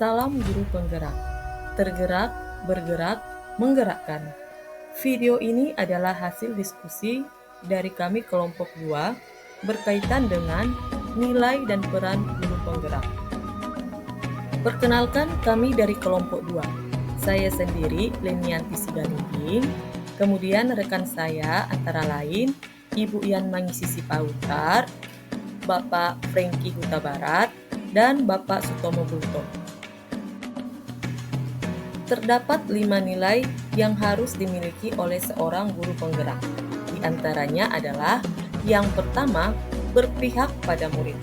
Salam Guru Penggerak. Tergerak, bergerak, menggerakkan. Video ini adalah hasil diskusi dari kami kelompok 2 berkaitan dengan nilai dan peran guru penggerak. Perkenalkan, kami dari kelompok 2. Saya sendiri Lenianti Sigalinging, kemudian rekan saya antara lain Ibu Yan Mangisisi Pautar, Bapak Franky Huta Barat, dan Bapak Sutomo Bulto. Terdapat 5 nilai yang harus dimiliki oleh seorang guru penggerak. Di antaranya adalah yang pertama, berpihak pada murid.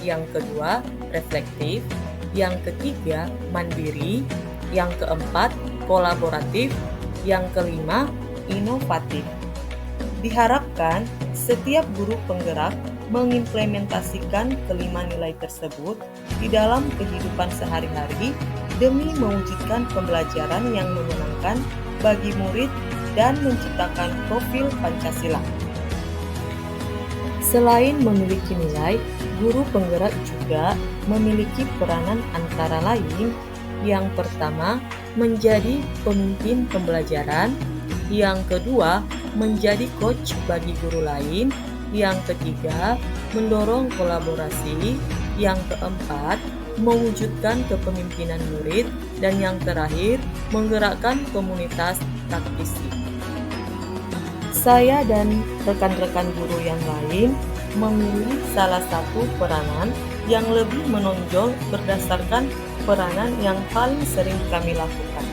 Yang kedua, reflektif. Yang ketiga, mandiri. Yang keempat, kolaboratif. Yang kelima, inovatif. Diharapkan setiap guru penggerak mengimplementasikan kelima nilai tersebut di dalam kehidupan sehari-hari demi mewujudkan pembelajaran yang menyenangkan bagi murid dan menciptakan profil Pancasila. Selain memiliki nilai, guru penggerak juga memiliki peranan antara lain. Yang pertama, menjadi pemimpin pembelajaran. Yang kedua, menjadi coach bagi guru lain. Yang ketiga, mendorong kolaborasi. Yang keempat, mewujudkan kepemimpinan murid. Dan yang terakhir, menggerakkan komunitas praktisi. Saya dan rekan-rekan guru yang lain memilih salah satu peranan yang lebih menonjol berdasarkan peranan yang paling sering kami lakukan.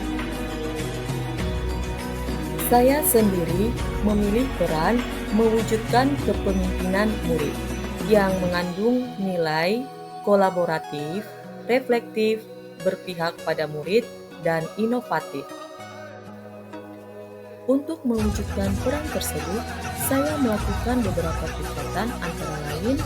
Saya sendiri memilih peran mewujudkan kepemimpinan murid yang mengandung nilai kolaboratif, reflektif, berpihak pada murid, dan inovatif. Untuk mewujudkan peran tersebut, saya melakukan beberapa kegiatan antara lain.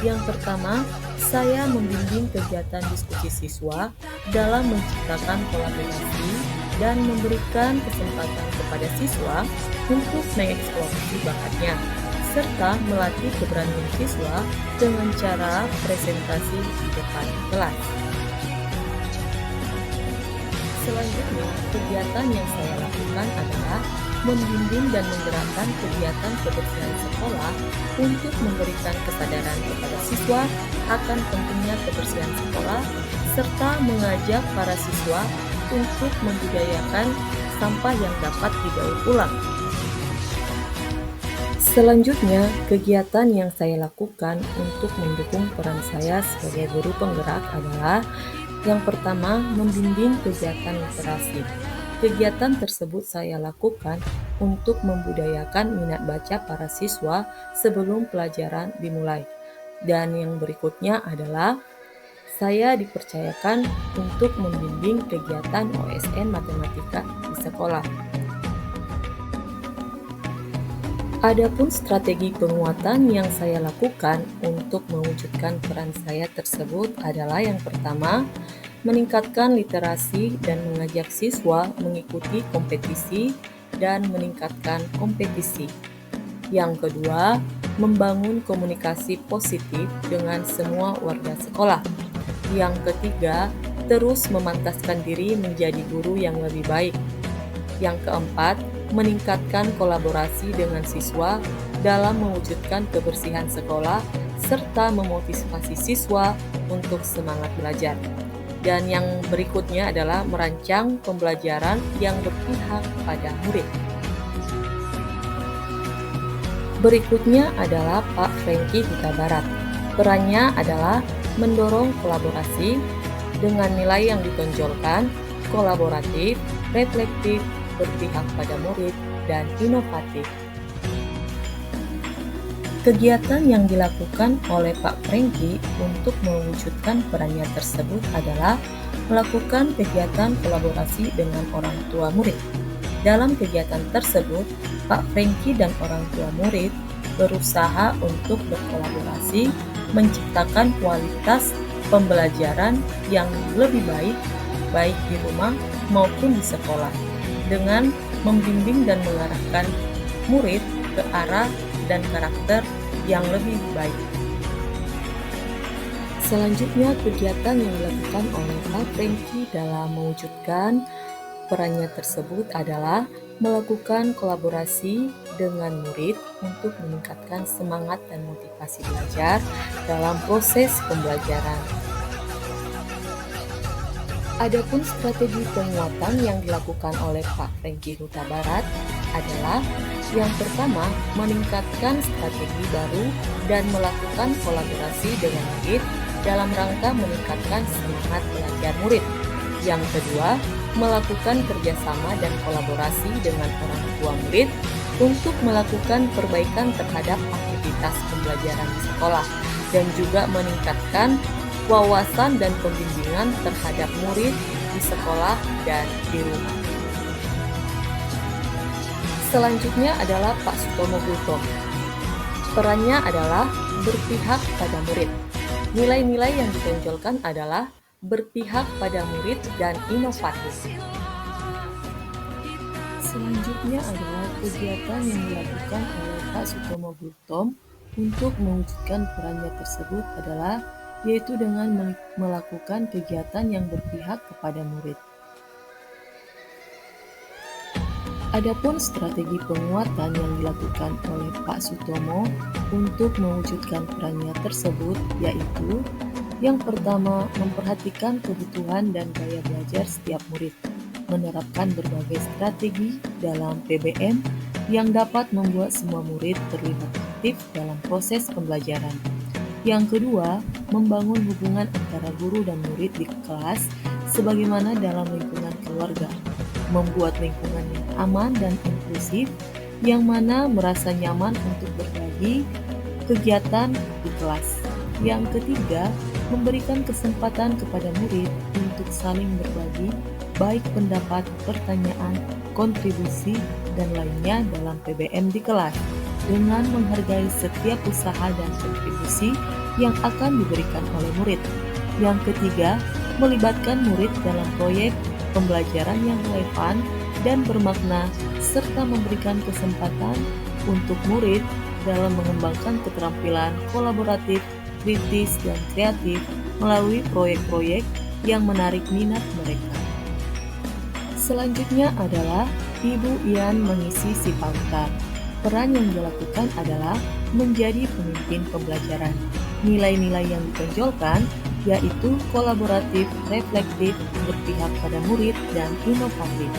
Yang pertama, saya membimbing kegiatan diskusi siswa dalam menciptakan kolaborasi dan memberikan kesempatan kepada siswa untuk mengeksplorasi bakatnya, serta melatih keberanian siswa dengan cara presentasi di depan kelas. Selanjutnya, kegiatan yang saya lakukan adalah membimbing dan menggerakkan kegiatan kebersihan sekolah untuk memberikan kesadaran kepada siswa akan pentingnya kebersihan sekolah, serta mengajak para siswa untuk membudidayakan sampah yang dapat didaur ulang. Selanjutnya, kegiatan yang saya lakukan untuk mendukung peran saya sebagai guru penggerak adalah yang pertama, membimbing kegiatan literasi. Kegiatan tersebut saya lakukan untuk membudayakan minat baca para siswa sebelum pelajaran dimulai. Dan yang berikutnya adalah saya dipercayakan untuk membimbing kegiatan OSN matematika di sekolah. Adapun strategi penguatan yang saya lakukan untuk mewujudkan peran saya tersebut adalah yang pertama, meningkatkan literasi dan mengajak siswa mengikuti kompetisi dan meningkatkan kompetisi. Yang kedua, membangun komunikasi positif dengan semua warga sekolah. Yang ketiga, terus memantaskan diri menjadi guru yang lebih baik. Yang keempat, meningkatkan kolaborasi dengan siswa dalam mewujudkan kebersihan sekolah serta memotivasi siswa untuk semangat belajar. Dan yang berikutnya adalah merancang pembelajaran yang berpihak pada murid. Berikutnya adalah Pak Franky Huta Barat. Perannya adalah mendorong kolaborasi dengan nilai yang ditonjolkan, kolaboratif, reflektif, berpihak pada murid, dan inovatif. Kegiatan yang dilakukan oleh Pak Franky untuk mewujudkan perannya tersebut adalah melakukan kegiatan kolaborasi dengan orang tua murid. Dalam kegiatan tersebut, Pak Franky dan orang tua murid berusaha untuk berkolaborasi menciptakan kualitas pembelajaran yang lebih baik, baik di rumah maupun di sekolah, dengan membimbing dan mengarahkan murid ke arah dan karakter yang lebih baik. Selanjutnya, kegiatan yang dilakukan oleh Pak Franky dalam mewujudkan perannya tersebut adalah melakukan kolaborasi dengan murid untuk meningkatkan semangat dan motivasi belajar dalam proses pembelajaran. Adapun strategi penguatan yang dilakukan oleh Pak Franky Huta Barat adalah yang pertama, meningkatkan strategi baru dan melakukan kolaborasi dengan murid dalam rangka meningkatkan semangat belajar murid. Yang kedua, melakukan kerjasama dan kolaborasi dengan orang tua murid untuk melakukan perbaikan terhadap aktivitas pembelajaran di sekolah dan juga meningkatkan wawasan dan pembimbingan terhadap murid di sekolah dan di rumah. Selanjutnya adalah Pak Sutomo Gultom. Perannya adalah berpihak pada murid. Nilai-nilai yang ditonjolkan adalah berpihak pada murid dan inovatif. Selanjutnya adalah kegiatan yang dilakukan oleh Pak Sutomo Gultom untuk mewujudkan perannya tersebut adalah yaitu dengan melakukan kegiatan yang berpihak kepada murid. Adapun strategi penguatan yang dilakukan oleh Pak Sutomo untuk mewujudkan perannya tersebut yaitu yang pertama, memperhatikan kebutuhan dan gaya belajar setiap murid, menerapkan berbagai strategi dalam PBM yang dapat membuat semua murid terlibat aktif dalam proses pembelajaran. Yang kedua, membangun hubungan antara guru dan murid di kelas sebagaimana dalam lingkungan keluarga, membuat lingkungan yang aman dan inklusif yang mana merasa nyaman untuk berbagi kegiatan di kelas. Yang ketiga, memberikan kesempatan kepada murid untuk saling berbagi baik pendapat, pertanyaan, kontribusi, dan lainnya dalam PBM di kelas dengan menghargai setiap usaha dan kontribusi yang akan diberikan oleh murid. Yang ketiga, melibatkan murid dalam proyek pembelajaran yang relevan dan bermakna serta memberikan kesempatan untuk murid dalam mengembangkan keterampilan kolaboratif, kritis, dan kreatif melalui proyek-proyek yang menarik minat mereka. Selanjutnya adalah Ibu Ian mengisi si pantar. Peran yang dilakukan adalah menjadi pemimpin pembelajaran. Nilai-nilai yang ditonjolkan yaitu kolaboratif, reflektif, berpihak pada murid, dan inovatif.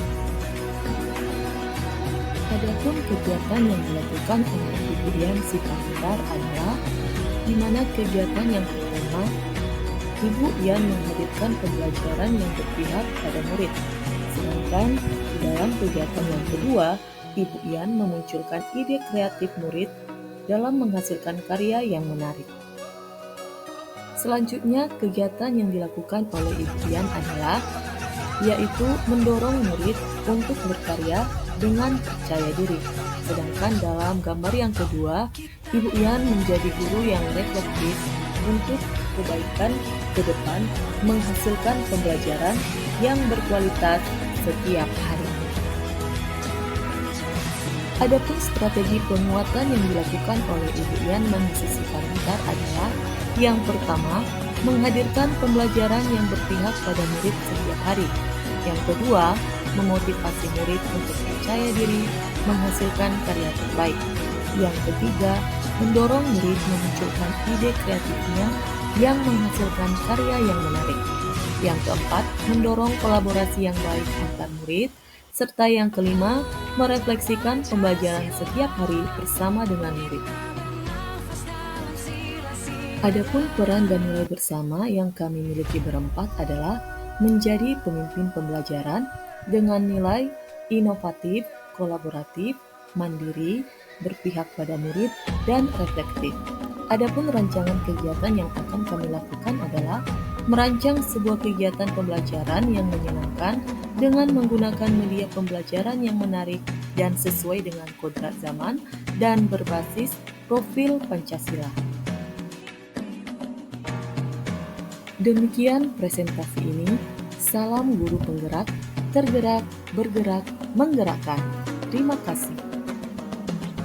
Adapun kegiatan yang dilakukan oleh Ibu Ian si pantar adalah di mana kegiatan yang pertama, Ibu Ian menghadirkan pembelajaran yang berpihak pada murid. Sedangkan di dalam kegiatan yang kedua, Ibu Ian memunculkan ide kreatif murid dalam menghasilkan karya yang menarik. Selanjutnya, kegiatan yang dilakukan oleh Ibu Ian adalah yaitu mendorong murid untuk berkarya dengan percaya diri. Sedangkan dalam gambar yang kedua, Ibu Ian menjadi guru yang reflektif untuk kebaikan ke depan, menghasilkan pembelajaran yang berkualitas setiap hari. Adapun strategi penguatan yang dilakukan oleh Ibu Ian mengisi si pantar adalah yang pertama, menghadirkan pembelajaran yang berpihak pada murid setiap hari. Yang kedua, memotivasi murid untuk percaya diri, menghasilkan karya terbaik. Yang ketiga, mendorong murid memunculkan ide kreatifnya yang menghasilkan karya yang menarik. Yang keempat, mendorong kolaborasi yang baik antar murid. Serta yang kelima, merefleksikan pembelajaran setiap hari bersama dengan murid. Adapun peran dan nilai bersama yang kami miliki berempat adalah menjadi pemimpin pembelajaran dengan nilai inovatif, kolaboratif, mandiri, berpihak pada murid, dan reflektif. Adapun rancangan kegiatan yang akan kami lakukan adalah merancang sebuah kegiatan pembelajaran yang menyenangkan dengan menggunakan media pembelajaran yang menarik dan sesuai dengan kodrat zaman dan berbasis profil Pancasila. Demikian presentasi ini. Salam guru penggerak, tergerak, bergerak, menggerakkan. Terima kasih.